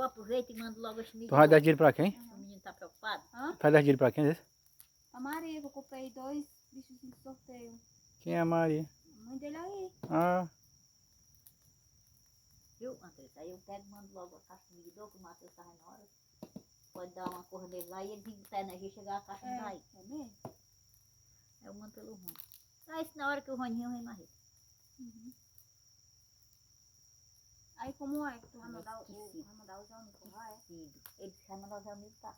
eu aproveito e mando logo as medidas. Tu vai dar dinheiro pra quem? O menino tá preocupado. Vai dar dinheiro pra quem desse? A Maria, que eu comprei 2 bichos de sorteio. Quem é a Maria? A mãe dele aí. Ah, Viu, Andressa? Aí eu pego e mando logo a caixa do medidor, que o Matheus tá na hora. Pode dar uma cor nele lá e ele vem de pé, né? E chegar a caixa não tá aí. É mesmo? Eu mando pelo Rony. Ah, isso na hora que o Roninho vem mais. Aí como é que tu vai Eu mandar esqueci. vai mandar o Zé Unico, vai? Ele vai mandar o Zé Unico, tá?